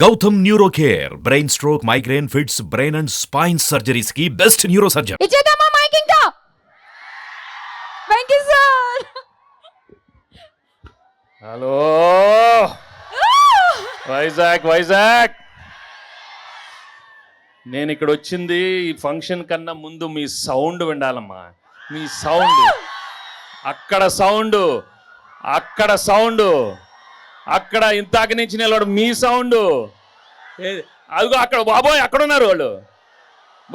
Gautam neuro care brain stroke migraine fits brain and spine surgeries కి best neuro surgeon. ఇచ్చేద్దామా mike ఇంకా? Thank you sir. Hello Vizag నేను ఇక్కడ వచ్చింది ఈ ఫంక్షన్ కన్నా ముందు మీ సౌండ్ వినాలమ్మా. మీ సౌండ్ అక్కడ సౌండ్ అక్కడ ఇంతాక నుంచి నిలబడు మీ సౌండ్. అదిగో అక్కడ బాబోయ్ అక్కడ ఉన్నారు వాళ్ళు.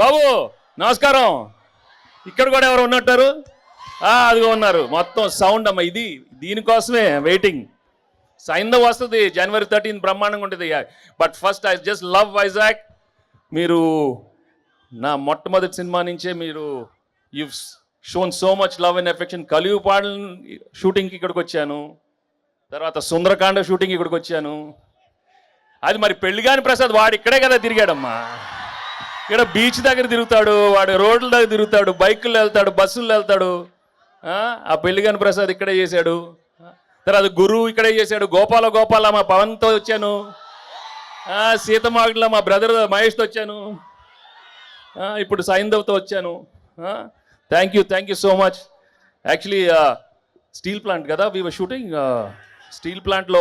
బాబు నమస్కారం. ఇక్కడ కూడా ఎవరు ఉన్నట్టారు? అదిగో ఉన్నారు. మొత్తం సౌండ్ అమ్మ. ఇది దీనికోసమే వెయిటింగ్. సైంధవ్ వస్తుంది January 13 బ్రహ్మాండంగా ఉంటుంది. But first I just love Vizag. మీరు నా మొట్టమొదటి సినిమా నుంచే మీరు you shown so much love and affection. కలియుపాడు షూటింగ్కి ఇక్కడికి వచ్చాను, తర్వాత సుందరకాండ షూటింగ్ ఇక్కడికి వచ్చాను. అది మరి పెళ్లిగాని ప్రసాద్ వాడు ఇక్కడే కదా తిరిగాడమ్మా. ఇక్కడ బీచ్ దగ్గర తిరుగుతాడు, వాడు రోడ్ల దగ్గర తిరుగుతాడు, బైకుల్లో వెళ్తాడు, బస్సుల్లో వెళ్తాడు. ఆ పెళ్లిగాని ప్రసాద్ ఇక్కడే చేశాడు. తర్వాత గురువు ఇక్కడే చేశాడు. గోపాల మా పవన్తో వచ్చాను. సీతమాగుడిలో మా బ్రదర్ మహేష్తో వచ్చాను. ఇప్పుడు సైంధవ్తో వచ్చాను. Thank you so much. Actually steel plant కదా వీ వర్ షూటింగ్. స్టీల్ ప్లాంట్లో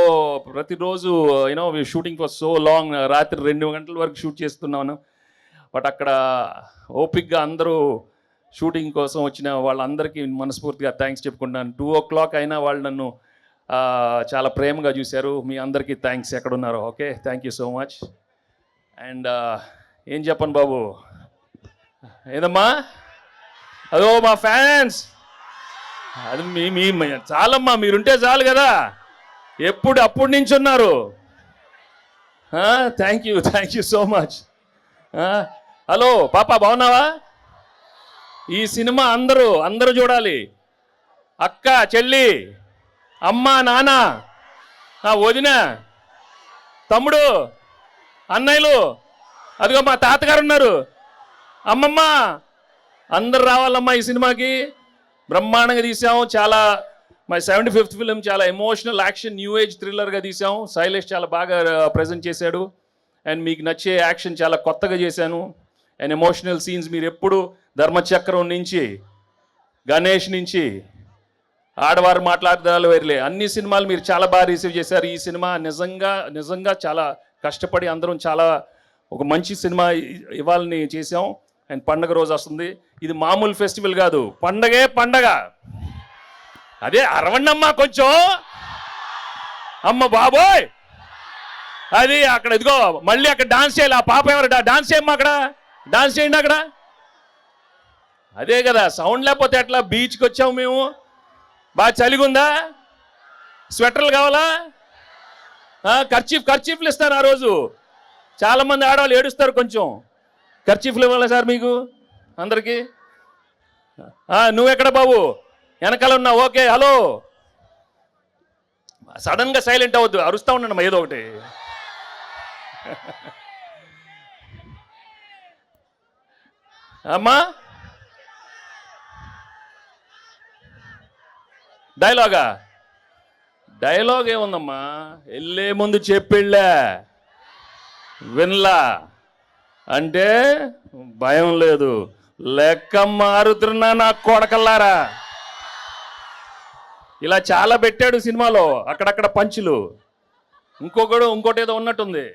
ప్రతిరోజు you know we shooting for so long. రాత్రి 2 గంటల వరకు షూట్ చేస్తున్నాను. బట్ అక్కడ ఓపిక్గా అందరూ షూటింగ్ కోసం వచ్చిన వాళ్ళందరికీ మనస్ఫూర్తిగా థ్యాంక్స్ చెప్పుకుంటున్నాను. 2 o'clock అయినా వాళ్ళు నన్ను చాలా ప్రేమగా చూశారు. మీ అందరికీ థ్యాంక్స్ ఎక్కడున్నారో. Okay, thank you so much. And ఏం చెప్పను బాబు, ఏదమ్మా అదో మా ఫ్యాన్స్. అది మీ చాలమ్మా, మీరుంటే చాలు కదా. అప్పటి నుంచి ఉన్నారు. Thank you so much. Hello పాప బాగున్నావా? ఈ సినిమా అందరూ చూడాలి. అక్క, చెల్లి, అమ్మ, నాన్న, వదిన, తమ్ముడు, అన్నయ్యలు, అదిగో మా తాతగారు ఉన్నారు, అమ్మమ్మ, అందరు రావాలమ్మా ఈ సినిమాకి. బ్రహ్మాండంగా తీసాము. చాలా మై 75th ఫిలిం. చాలా ఎమోషనల్ యాక్షన్ న్యూ ఏజ్ థ్రిల్లర్గా తీసాము. శైలేష్ చాలా బాగా ప్రజెంట్ చేశాడు. అండ్ మీకు నచ్చే యాక్షన్ చాలా కొత్తగా చేశాను. అండ్ ఎమోషనల్ సీన్స్ మీరు ఎప్పుడు ధర్మచక్రం నుంచి, గణేష్ నుంచి, ఆడవారు మాట్లాడదాలు వేరులే, అన్ని సినిమాలు మీరు చాలా బాగా రిసీవ్ చేశారు. ఈ సినిమా నిజంగా చాలా కష్టపడి అందరం చాలా ఒక మంచి సినిమా ఇవ్వాలని చేసాం. అండ్ పండగ రోజు వస్తుంది. ఇది మామూలు ఫెస్టివల్ కాదు, పండగ. అదే అరవండమ్మా కొంచెం. అమ్మ బాబోయ్, అది అక్కడ ఇదిగో మళ్ళీ అక్కడ డాన్స్ చేయాలి. ఆ పాప ఎవరు డాన్స్ చేయమ్మా, అక్కడ డాన్స్ చేయండి అక్కడ. అదే కదా సౌండ్ లేకపోతే ఎట్లా? బీచ్కి వచ్చాము మేము. బాగా చలిగుందా? స్వెటర్లు కావాలా? ఖర్చీఫ్లు ఇస్తారు ఆ రోజు. చాలామంది ఆడవాళ్ళు ఏడుస్తారు. కొంచెం ఖర్చీఫ్లు ఇవ్వాలా సార్ మీకు అందరికీ? నువ్వెక్కడ బాబు? వెనకాల ఉన్నావు. Okay, hello. సడన్గా సైలెంట్ అవ్వద్దు, అరుస్తూ ఉండండి ఏదో ఒకటి. అమ్మా డైలాగ్ ఏముందమ్మా? వెళ్ళే ముందు చెప్పిళ్ళా వినలా అంటే భయం లేదు. లెక్క మారుతున్నా నా కొడకల్లారా. ఇలా చాలా పెట్టాడు సినిమాలో, అక్కడక్కడ పంచులు. ఇంకోటి ఏదో ఉన్నట్టుంది.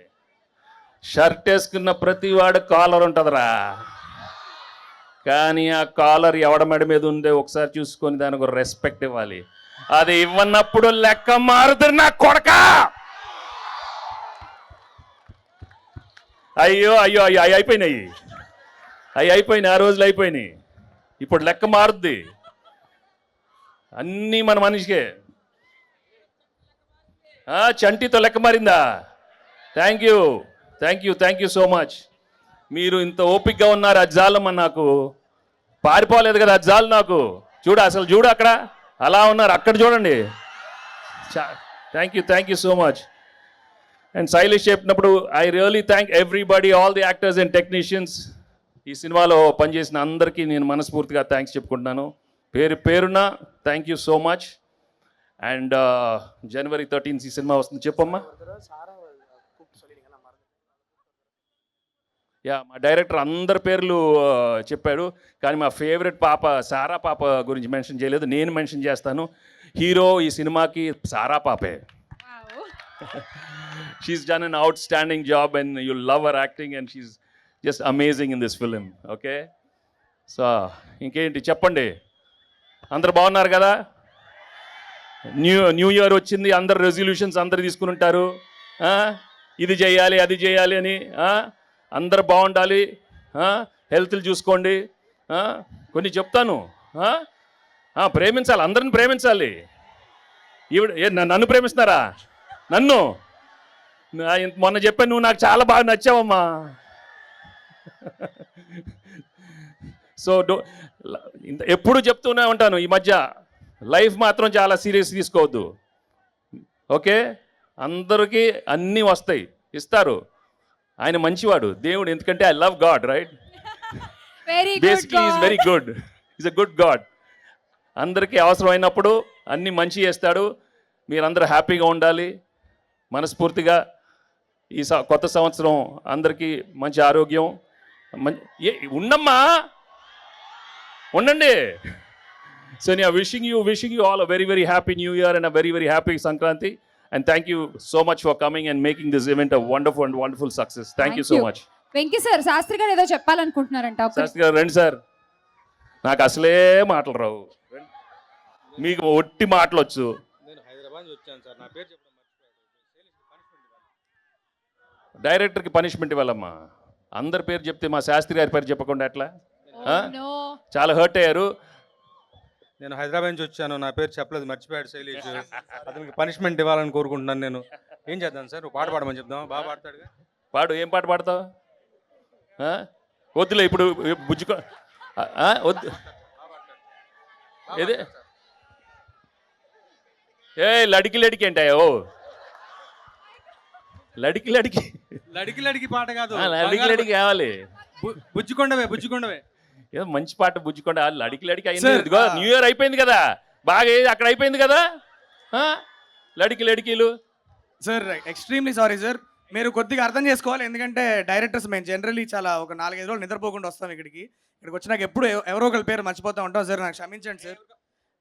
షర్ట్ వేసుకున్న ప్రతి వాడు కాలర్ ఉంటుందిరా, కానీ ఆ కాలర్ ఎవడ మెడ మీద ఉందే ఒకసారి చూసుకొని దానికి ఒక రెస్పెక్ట్ ఇవ్వాలి. అది ఇవ్వనప్పుడు లెక్క మారుతున్నా కొడక. అయ్యో అయిపోయినాయి. ఆ రోజులు అయిపోయినాయి. ఇప్పుడు లెక్క మారుద్ది. అన్నీ మన మనిషికే. చంటితో లెక్క మారిందా? Thank you so much. మీరు ఇంత ఓపిక్గా ఉన్నారు. అది చాలమ్మా, నాకు పారిపోలేదు కదా, అది చాలు నాకు. చూడు అక్కడ అలా ఉన్నారు, అక్కడ చూడండి. Thank you so much. And Shailesh చెప్పినప్పుడు I really thank everybody, all the actors and technicians. ఈ సినిమాలో పనిచేసిన అందరికీ నేను మనస్ఫూర్తిగా థ్యాంక్స్ చెప్పుకుంటున్నాను. పేరున thank you so much. And January 13 ఈ సినిమా వస్తుంది. చెప్పమ్మా. మా డైరెక్టర్ అందరి పేర్లు చెప్పాడు, కానీ మా ఫేవరెట్ పాప సారా పాప గురించి మెన్షన్ చేయలేదు. నేను మెన్షన్ చేస్తాను. హీరో ఈ సినిమాకి సారా పాపే. She's done an outstanding job and you love our acting and she's just amazing in this film. Okay, so ఇంకేంటి చెప్పండి, అందరు బాగున్నారు కదా? న్యూ ఇయర్ వచ్చింది, అందరు రెజల్యూషన్స్ అందరు తీసుకుని ఉంటారు. ఇది చేయాలి అది చేయాలి అని. అందరు బాగుండాలి, హెల్త్లు చూసుకోండి. కొన్ని చెప్తాను, ప్రేమించాలి, అందరిని ప్రేమించాలి. నన్ను ప్రేమిస్తున్నారా? నన్ను మొన్న చెప్పాను, నువ్వు నాకు చాలా బాగా నచ్చావమ్మా. సో ఎప్పుడు చెప్తూనే ఉంటాను ఈ మధ్య, లైఫ్ మాత్రం చాలా సీరియస్ తీసుకోవద్దు. ఓకే, అందరికీ అన్నీ వస్తాయి, ఇస్తారు. ఆయన మంచివాడు దేవుడు, ఎందుకంటే I love God, right? Basically is very good, is a good God. అందరికీ అవసరమైనప్పుడు అన్నీ మంచి చేస్తాడు. మీరందరూ హ్యాపీగా ఉండాలి. మనస్ఫూర్తిగా ఈ కొత్త సంవత్సరం అందరికీ మంచి ఆరోగ్యం ఉండమ్మా, ఉండండి. So wishing you all a very, very happy New Year and a very, very happy Sankranti. And thank you so much for coming and making this event a wonderful success. Thank you so much. Venky sir, Shastri garu ఏదో చెప్పాలనుకుంటున్నారంట. శాస్త్రి గారు రండి sir. నాకు అసలే మాటలు రావు, మీకు ఒట్టి మాటలు వచ్చు. నేను హైదరాబాద్ నుంచి వచ్చాను సార్, నా పేరు చెప్పడం మర్చిపోయాడు. డైరెక్టర్కి పనిష్మెంట్ ఇవ్వాలమ్మా. అందరి పేరు చెప్తే మా శాస్త్రి గారి పేరు చెప్పకుండా ఎట్లా? చాలా హర్ట్ అయ్యారు. నేను హైదరాబాద్ నుంచి వచ్చాను, నా పేరు చెప్పలేదు, మర్చిపోయాడు శైలేష్. అతనికి పనిష్మెంట్ ఇవ్వాలని కోరుకుంటున్నాను. నేను ఏం చేద్దాను సార్? పాట పాడమని చెప్దాం, బాగా పాడతాడుగా. పాడు, ఏం పాట పాడతావు? వద్దులే ఇప్పుడు, బుజ్జుకో వద్దు. ఏదే లడికి లడికి ఏంటాయో? లడికి లడికి లడికి లడికి పాట కాదు, లడికి లడికి కావాలి. బుజ్జికొండవే ఏదో మంచి పాట, బుజ్జికొండ. లడికి లడికి అయింది. న్యూ ఇయర్ అయిపోయింది కదా, బాగా అక్కడ అయిపోయింది కదా. లడికి లడికీలు సార్, ఎక్స్ట్రీమ్లీ సారీ సార్. మీరు కొద్దిగా అర్థం చేసుకోవాలి, ఎందుకంటే డైరెక్టర్స్ మేము జనరల్లీ చాలా ఒక 4-5 రోజులు నిద్రపోకుండా వస్తాం ఇక్కడికి వచ్చినాక ఎప్పుడు ఎవరో ఒకరి పేరు మర్చిపోతూ ఉంటాం సార్. నాకు క్షమించండి సార్.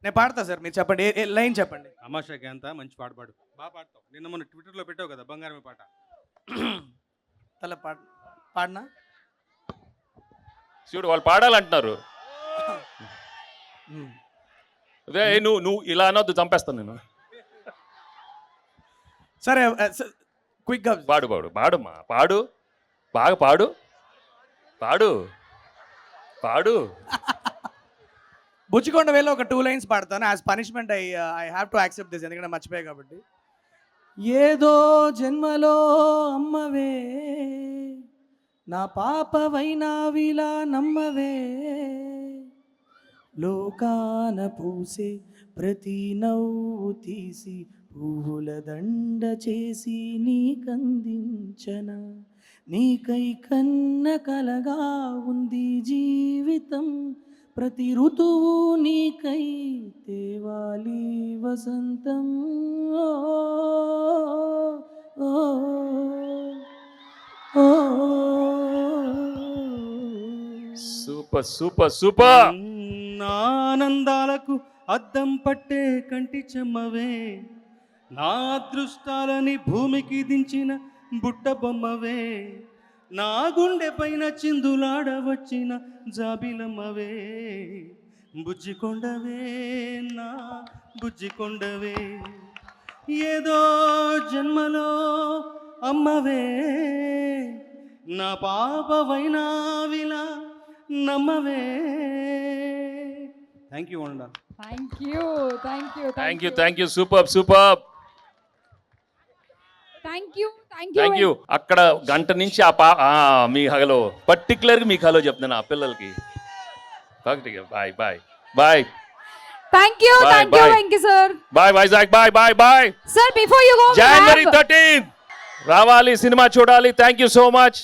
నేను పాడతా సార్, మీరు చెప్పండి, ఏ లైన్ చెప్పండి. అమాషాకి అంతా మంచి పాట పాడు, బాగా పాడతావు. నిన్న మొన్న ట్విట్టర్లో పెట్టావు కదా బంగారమే పాట. తల పాడినా చూడు, వాళ్ళు పాడాలంటున్నారు. అదే నువ్వు ఇలా అనొద్దు, చంపేస్తాను నేను. సరే క్విక్గా పాడుమా, పాడు, బాగా పాడు. బుచ్చికొండ వేలో ఒక 2 లైన్స్ పాడతాను. As punishment I have to accept this, ఎందుకంటే మర్చిపోయాయి కాబట్టి. ఏదో జన్మలో అమ్మవే, నా పాపవైనావిలా నమ్మవే, లోకాన పూసే ప్రతి నవ్వు తీసి పువ్వుల దండ చేసి నీకందించన, నీకై కన్న కలగా ఉంది జీవితం, ప్రతి ఋతువు నీకై తేవాలి వసంతం. Super super super. నా ఆనందాలకు అద్దం పట్టే కంటి చెమ్మవే, నా అదృష్టాలని భూమికి దించిన బుట్ట బొమ్మవే, నా గుండె పైన చిందులాడవచ్చిన జాబిలమ్మవే, బుజ్జికొండవే నా బుజ్జికొండవే, ఏదో జన్మలో అమ్మవే, నా పాపవైనావిలా నమ్మవే. థ్యాంక్ యూ వండా. Thank you super super. Thank you. అక్కడ గంట నుంచి మీ హలో, పర్టికులర్గా మీకు హలో చెప్తున్నాను ఆ పిల్లలకి. Bye bye bye. Thank you, Venky sir. Bye Vizag, bye. Sir, before you go, January 13th రావాలి, సినిమా చూడాలి. Thank you so much.